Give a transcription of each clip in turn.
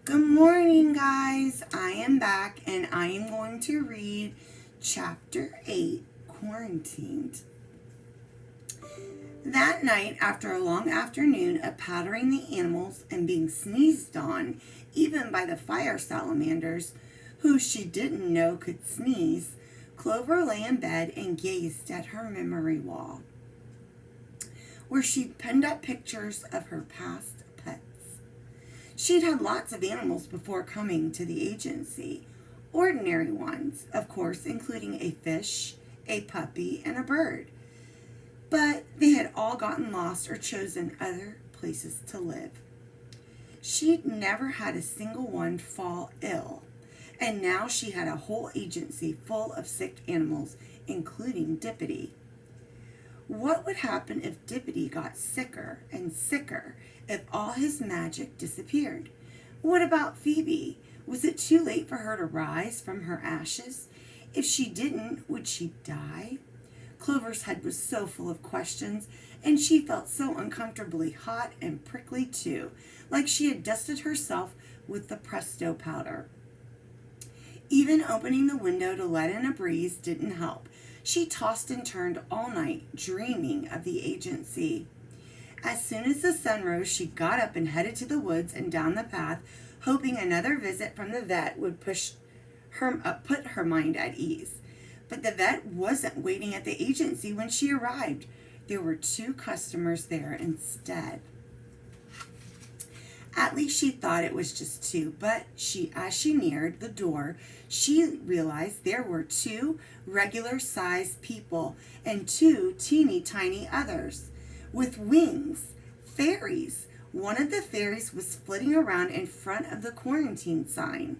Good morning, guys. I am back and I am going to read Chapter 8, Quarantined. That night, after a long afternoon of powdering the animals and being sneezed on, even by the fire salamanders, who she didn't know could sneeze, Clover lay in bed and gazed at her memory wall, where she'd pinned up pictures of her past pets. She'd had lots of animals before coming to the agency. Ordinary ones, of course, including a fish, a puppy, and a bird. But they had all gotten lost or chosen other places to live. She'd never had a single one fall ill, and now she had a whole agency full of sick animals, including Dippity. What would happen if Dippity got sicker and sicker if all his magic disappeared? What about Phoebe? Was it too late for her to rise from her ashes? If she didn't, would she die? Clover's head was so full of questions, and she felt so uncomfortably hot and prickly too, like she had dusted herself with the Presto powder. Even opening the window to let in a breeze didn't help. She tossed and turned all night, dreaming of the agency. As soon as the sun rose, she got up and headed to the woods and down the path, hoping another visit from the vet would put her mind at ease. But the vet wasn't waiting at the agency when she arrived. There were 2 customers there instead. At least she thought it was just 2, but as she neared the door, she realized there were 2 regular-sized people and 2 teeny tiny others with wings, fairies. One of the fairies was flitting around in front of the quarantine sign.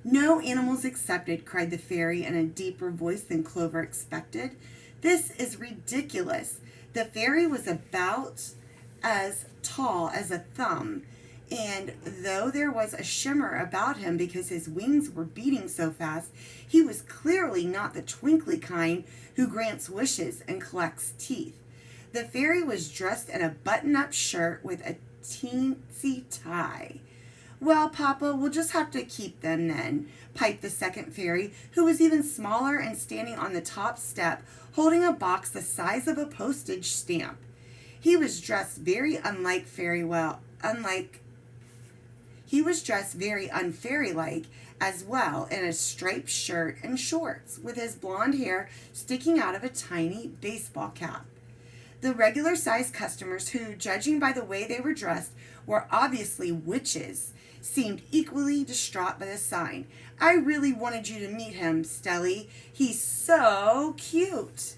"No animals accepted," cried the fairy in a deeper voice than Clover expected. "This is ridiculous." The fairy was about as tall as a thumb, and though there was a shimmer about him because his wings were beating so fast, he was clearly not the twinkly kind who grants wishes and collects teeth. The fairy was dressed in a button-up shirt with a teensy tie. "Well, Papa, we'll just have to keep them then," piped the second fairy, who was even smaller and standing on the top step, holding a box the size of a postage stamp. He was dressed very unfairy-like as well, in a striped shirt and shorts, with his blonde hair sticking out of a tiny baseball cap. The regular-sized customers, who, judging by the way they were dressed, were obviously witches, seemed equally distraught by the sign. "I really wanted you to meet him, Stelly. He's so cute."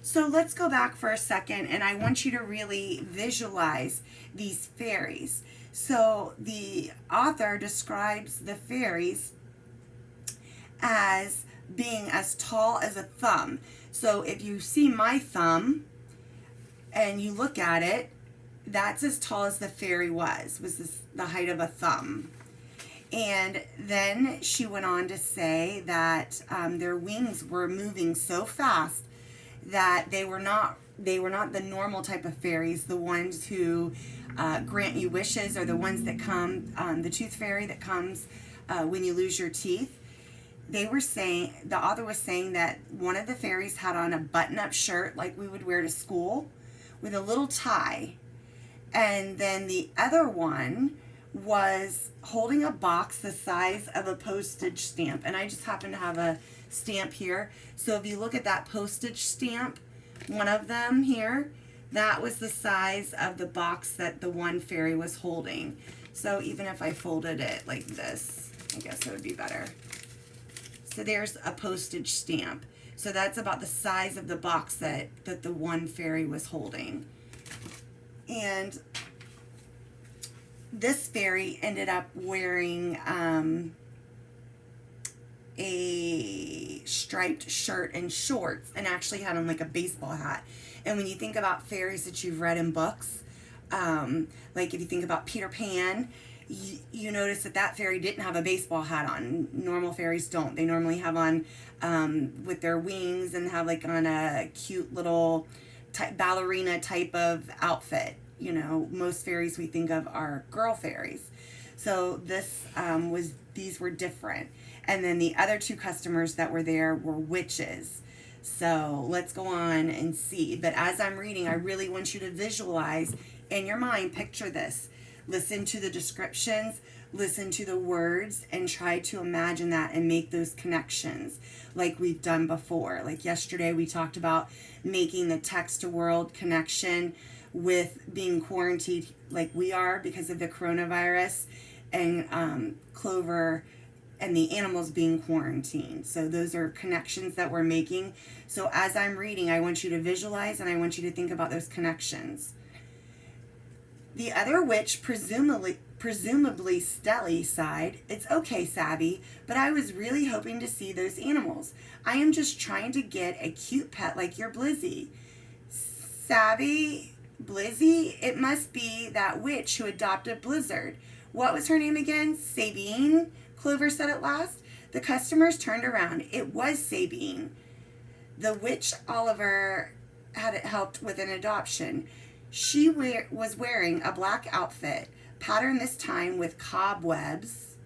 So let's go back for a second, and I want you to really visualize these fairies. So the author describes the fairies as being as tall as a thumb. So if you see my thumb and you look at it, that's as tall as the fairy was this the height of a thumb. And then she went on to say that their wings were moving so fast that they were not the normal type of fairies, the ones who grant you wishes, or the ones that come, the tooth fairy that comes when you lose your teeth. The author was saying that one of the fairies had on a button-up shirt like we would wear to school with a little tie. And then the other one was holding a box the size of a postage stamp. And I just happen to have a stamp here. So if you look at that postage stamp, one of them here, that was the size of the box that the one fairy was holding. So even if I folded it like this, I guess it would be better. So there's a postage stamp. So that's about the size of the box that the one fairy was holding. And this fairy ended up wearing a striped shirt and shorts, and actually had on like a baseball hat. And when you think about fairies that you've read in books, like if you think about Peter Pan, you notice that fairy didn't have a baseball hat on. Normal fairies don't. They normally have on with their wings, and have like on a cute little ballerina type of outfit. Most fairies we think of are girl fairies. So these were different. And then the other two customers that were there were witches. So let's go on and see. But as I'm reading, I really want you to visualize in your mind, picture this. Listen to the descriptions, listen to the words, and try to imagine that and make those connections like we've done before. Like yesterday, we talked about making the text to world connection with being quarantined like we are because of the coronavirus, and Clover and the animals being quarantined. So those are connections that we're making. So as I'm reading, I want you to visualize and I want you to think about those connections. The other witch, presumably Stelly, sighed, "It's okay, Savvy, but I was really hoping to see those animals. I am just trying to get a cute pet like your Blizzy." "Savvy? Blizzy? It must be that witch who adopted Blizzard. What was her name again? Sabine?" Clover said at last. The customers turned around. It was Sabine, the witch Oliver had helped with an adoption. She was wearing a black outfit, patterned this time with cobwebs,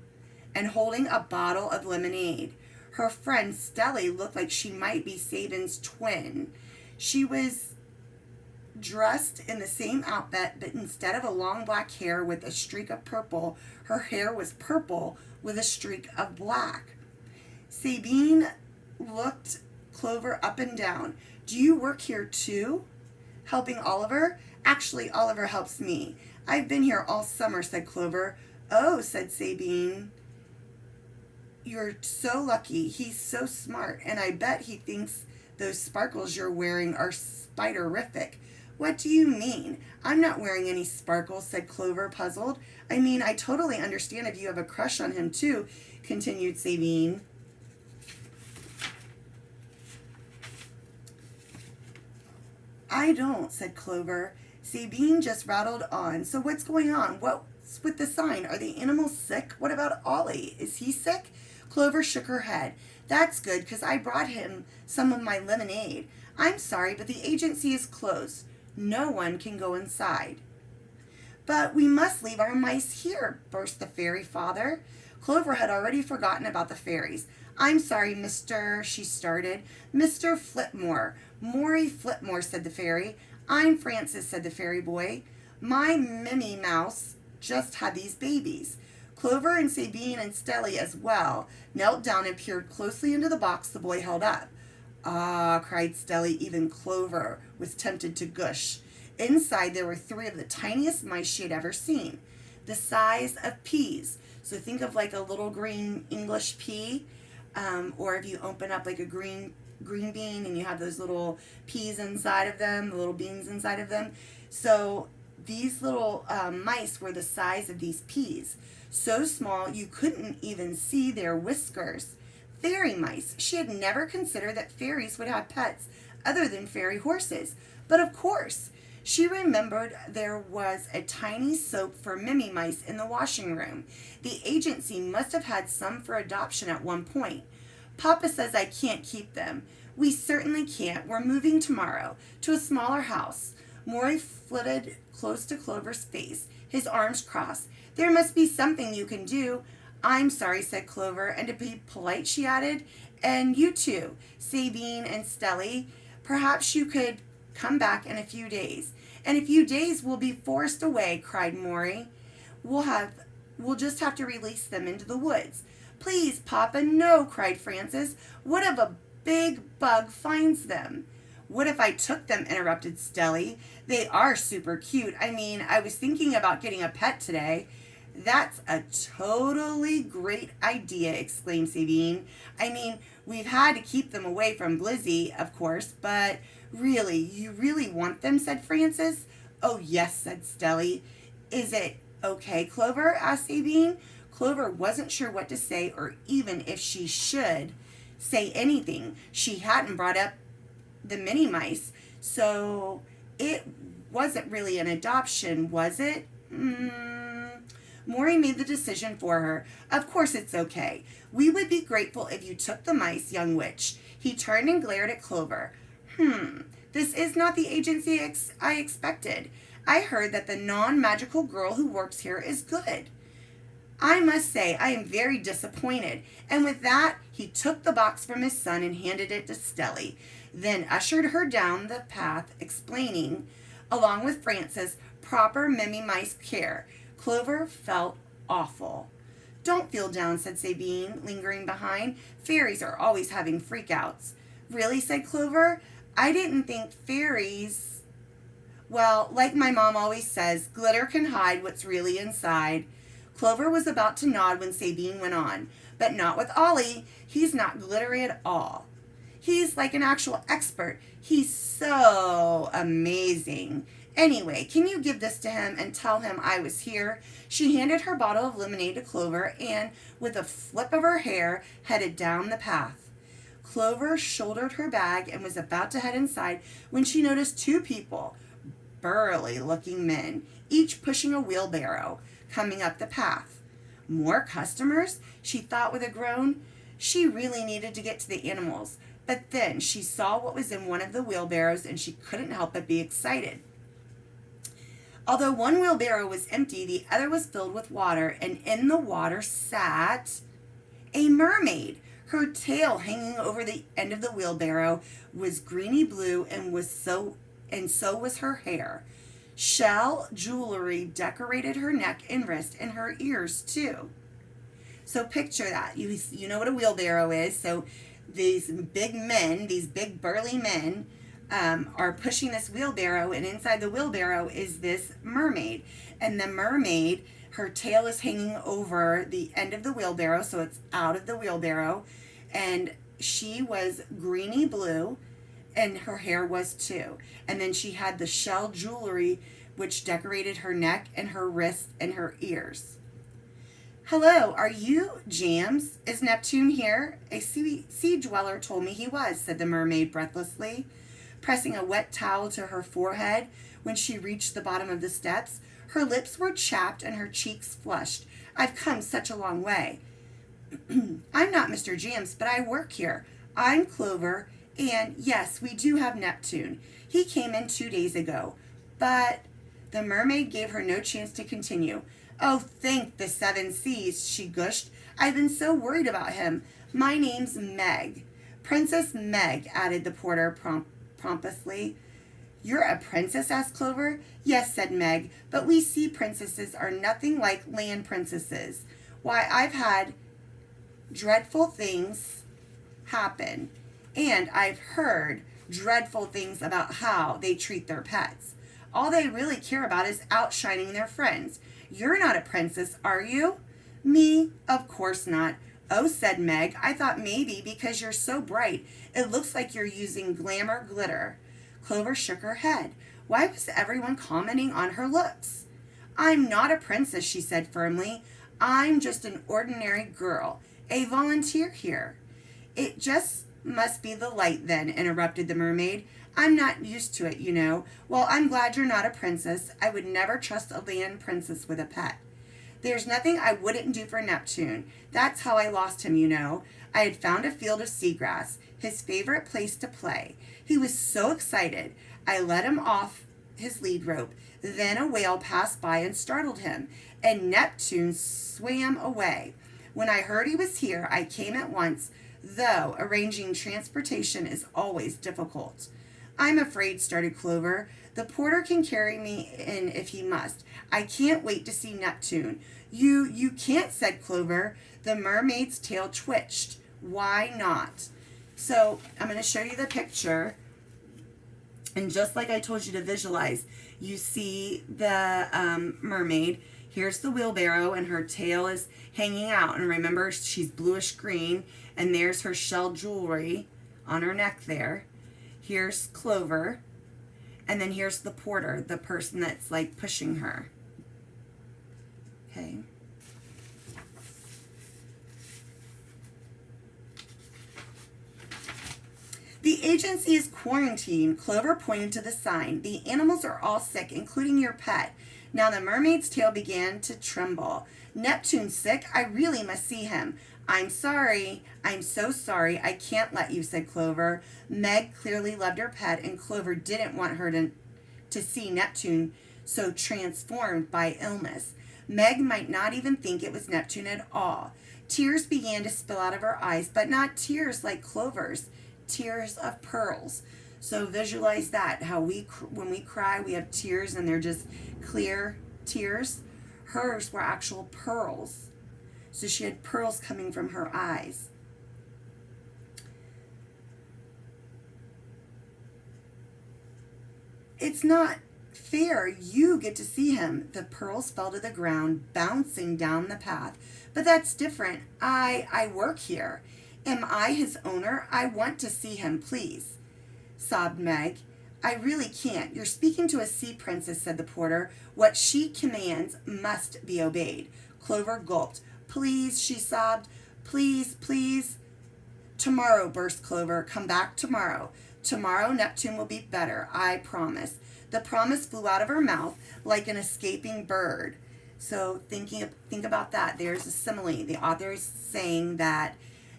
and holding a bottle of lemonade. Her friend Stelly looked like she might be Sabine's twin. She was dressed in the same outfit, but instead of a long black hair with a streak of purple, her hair was purple with a streak of black. Sabine looked Clover up and down. "Do you work here too? Helping Oliver?" "Actually, Oliver helps me. I've been here all summer," said Clover. "Oh," said Sabine. "You're so lucky. He's so smart, and I bet he thinks those sparkles you're wearing are spiderific." "What do you mean? I'm not wearing any sparkles," said Clover, puzzled. "I mean, I totally understand if you have a crush on him too," continued Sabine. "I don't," said Clover. Sabine just rattled on. "So what's going on? What's with the sign? Are the animals sick? What about Ollie? Is he sick?" Clover shook her head. "That's good, because I brought him some of my lemonade. I'm sorry, but the agency is closed. No one can go inside." "But we must leave our mice here," burst the fairy father. Clover had already forgotten about the fairies. "I'm sorry, Mr. she started. "Mr. Flipmore. Maury Flipmore," said the fairy. "I'm Francis," said the fairy boy. "My Mimmy Mouse just had these babies." Clover and Sabine and Stelly as well knelt down and peered closely into the box the boy held up. "Ah," cried Stelly. Even Clover was tempted to gush. Inside there were 3 of the tiniest mice she had ever seen, the size of peas. So think of like a little green English pea, or if you open up like a green bean and you have those little peas inside of them, the little beans inside of them. So these little mice were the size of these peas, so small you couldn't even see their whiskers. Fairy mice. She had never considered that fairies would have pets other than fairy horses. But of course, she remembered there was a tiny soap for Mimmy mice in the washing room. The agency must have had some for adoption at one point. "Papa says I can't keep them." "We certainly can't. We're moving tomorrow to a smaller house." Maury flitted close to Clover's face, his arms crossed. "There must be something you can do." "I'm sorry," said Clover, and to be polite, she added, "And you too, Sabine and Stelly. Perhaps you could come back in a few days." "In a few days we'll be forced away," cried Maury. We'll just have to release them into the woods." "Please, Papa, no," cried Francis. "What if a big bug finds them?" "What if I took them?" interrupted Stelly. "They are super cute. I mean, I was thinking about getting a pet today." "That's a totally great idea," exclaimed Sabine. "I mean, we've had to keep them away from Blizzy, of course, but really, you really want them?" said Francis. "Oh, yes," said Stelly. "Is it okay, Clover?" asked Sabine. Clover wasn't sure what to say, or even if she should say anything. She hadn't brought up the mini mice, so it wasn't really an adoption, was it? Maury made the decision for her. "Of course it's okay. We would be grateful if you took the mice, young witch." He turned and glared at Clover. This is not the agency I expected. I heard that the non-magical girl who works here is good." I must say I am very disappointed. And with that, he took the box from his son and handed it to Stelly, then ushered her down the path, explaining, along with Frances, proper Mimi Mice care. Clover felt awful. Don't feel down, said Sabine, lingering behind. Fairies are always having freakouts. Really, said Clover. I didn't think fairies... Well, like my mom always says, glitter can hide what's really inside. Clover was about to nod when Sabine went on. But not with Ollie. He's not glittery at all. He's like an actual expert. He's so amazing. Anyway, can you give this to him and tell him I was here? She handed her bottle of lemonade to Clover and, with a flip of her hair, headed down the path. Clover shouldered her bag and was about to head inside when she noticed two people, burly-looking men, each pushing a wheelbarrow, coming up the path. More customers? She thought with a groan. She really needed to get to the animals, but then she saw what was in one of the wheelbarrows and she couldn't help but be excited. Although one wheelbarrow was empty, the other was filled with water, and in the water sat a mermaid. Her tail hanging over the end of the wheelbarrow was greeny blue and so was her hair. Shell jewelry decorated her neck and wrist and her ears too. So picture that. You know what a wheelbarrow is. So these big men, these big burly men, are pushing this wheelbarrow, and inside the wheelbarrow is this mermaid. And the mermaid, her tail is hanging over the end of the wheelbarrow, so it's out of the wheelbarrow. And she was greeny blue, and her hair was too. And then she had the shell jewelry, which decorated her neck and her wrists and her ears. Hello, are you Jams? Is Neptune here? A sea dweller told me he was, said the mermaid breathlessly, pressing a wet towel to her forehead. When she reached the bottom of the steps, her lips were chapped and her cheeks flushed. I've come such a long way. I'm not Mr. Jams, but I work here. I'm Clover, and yes, we do have Neptune. He came in 2 days ago, but the mermaid gave her no chance to continue. Oh, thank the 7 seas, she gushed. I've been so worried about him. My name's Meg. Princess Meg, added the porter pompously. You're a princess? Asked Clover. Yes, said Meg, but we sea princesses are nothing like land princesses. Why, I've had dreadful things happen, and I've heard dreadful things about how they treat their pets. All they really care about is outshining their friends. You're not a princess, are you? Me? Of course not. Oh, said Meg, I thought maybe because you're so bright, it looks like you're using glamour glitter. Clover shook her head. Why was everyone commenting on her looks? I'm not a princess, she said firmly. I'm just an ordinary girl, a volunteer here. It just must be the light then, interrupted the mermaid. I'm not used to it, you know. Well, I'm glad you're not a princess. I would never trust a land princess with a pet. There's nothing I wouldn't do for Neptune. That's how I lost him, you know. I had found a field of seagrass, his favorite place to play. He was so excited. I let him off his lead rope. Then a whale passed by and startled him, and Neptune swam away. When I heard he was here, I came at once, though arranging transportation is always difficult. I'm afraid, started Clover. The porter can carry me in if he must. I can't wait to see Neptune. You can't, said Clover. The mermaid's tail twitched. Why not? So I'm going to show you the picture. And just like I told you to visualize, you see the mermaid. Here's the wheelbarrow, and her tail is hanging out. And remember, she's bluish green. And there's her shell jewelry on her neck there. Here's Clover. And then here's the porter, the person that's like pushing her. Okay. The agency is quarantined. Clover pointed to the sign. The animals are all sick, including your pet. Now the mermaid's tail began to tremble. Neptune's sick? I really must see him. I'm sorry. I'm so sorry. I can't let you, said Clover. Meg clearly loved her pet, and Clover didn't want her to see Neptune so transformed by illness. Meg might not even think it was Neptune at all. Tears began to spill out of her eyes, but not tears like Clover's, tears of pearls. So visualize that, how when we cry, we have tears and they're just clear tears. Hers were actual pearls. So she had pearls coming from her eyes. It's not fair. You get to see him. The pearls fell to the ground, bouncing down the path. But that's different. I work here. Am I his owner? I want to see him, please, sobbed Meg. I really can't. You're speaking to a sea princess, said the porter. What she commands must be obeyed. Clover gulped. Please, she sobbed. Please, please. Tomorrow, burst Clover. Come back tomorrow. Tomorrow Neptune will be better, I promise. The promise flew out of her mouth like an escaping bird. So think about that. There's a simile. The author is saying that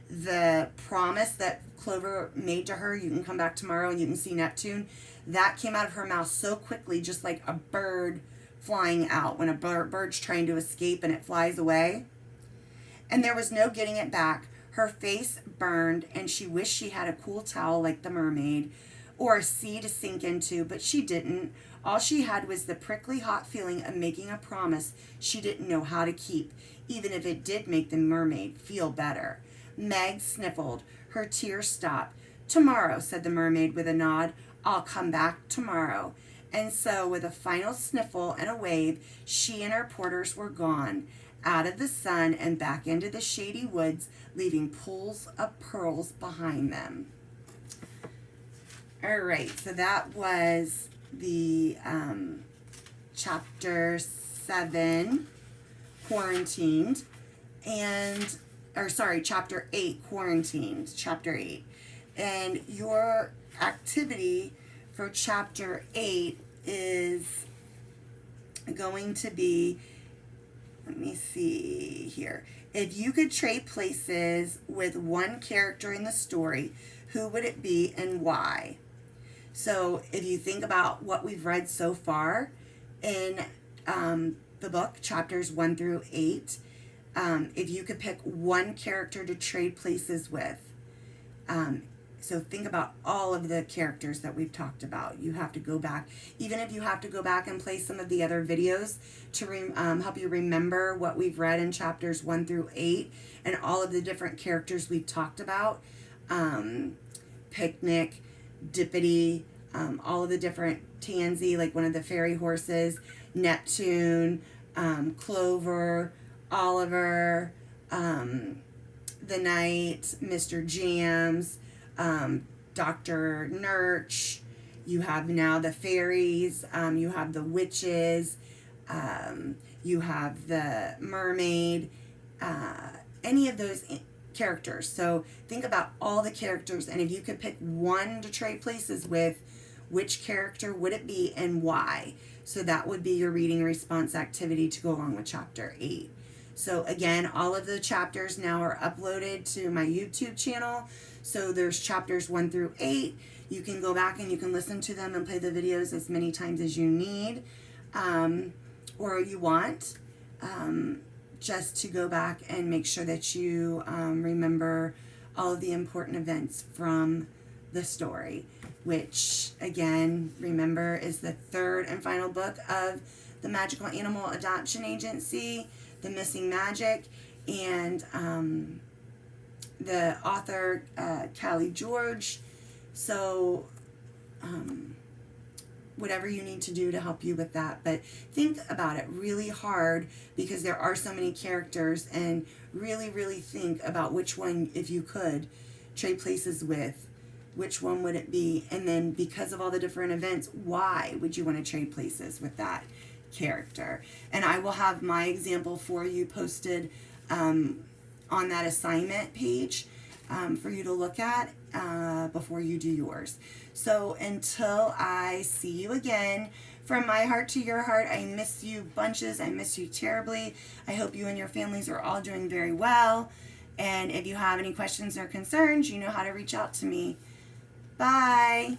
the promise that Clover made to her, you can come back tomorrow and you can see Neptune, that came out of her mouth so quickly, just like a bird flying out when a bird's trying to escape and it flies away. And there was no getting it back. Her face burned, and she wished she had a cool towel like the mermaid, or a sea to sink into, but she didn't. All she had was the prickly hot feeling of making a promise she didn't know how to keep, even if it did make the mermaid feel better. Meg sniffled. Her tears stopped. Tomorrow, said the mermaid with a nod. I'll come back tomorrow. And so, with a final sniffle and a wave, she and her porters were gone, out of the sun and back into the shady woods, leaving pools of pearls behind them. All right, so that was the chapter 7, Quarantined, chapter 8, Quarantined, chapter 8. And your activity for chapter 8 is going to be, let me see here. If you could trade places with one character in the story, who would it be and why? So if you think about what we've read so far in the book, chapters 1 through 8, if you could pick one character to trade places with, so think about all of the characters that we've talked about. You have to go back, even if you have to go back and play some of the other videos to help you remember what we've read in chapters 1 through 8 and all of the different characters we've talked about. Picnic, Dippity, all of the different Tansy, like one of the fairy horses, Neptune, Clover, Oliver, the Knight, Mr. Jams, Dr. Nurch. You have now the fairies, you have the witches, you have the mermaid, any of those characters. So think about all the characters, and if you could pick one to trade places with, which character would it be and why? So that would be your reading response activity to go along with chapter 8. So again, all of the chapters now are uploaded to my YouTube channel. So there's chapters 1 through 8. You can go back and you can listen to them and play the videos as many times as you need or you want, just to go back and make sure that you remember all of the important events from the story, which again, remember, is the third and final book of the Magical Animal Adoption Agency, The Missing Magic, and the author, Callie George. So whatever you need to do to help you with that. But think about it really hard, because there are so many characters, and really, really think about which one, if you could trade places with, which one would it be? And then because of all the different events, why would you want to trade places with that character? And I will have my example for you posted on that assignment page for you to look at before you do yours. So until I see you again, from my heart to your heart, I miss you bunches. I miss you terribly. I hope you and your families are all doing very well. And if you have any questions or concerns, you know how to reach out to me. Bye.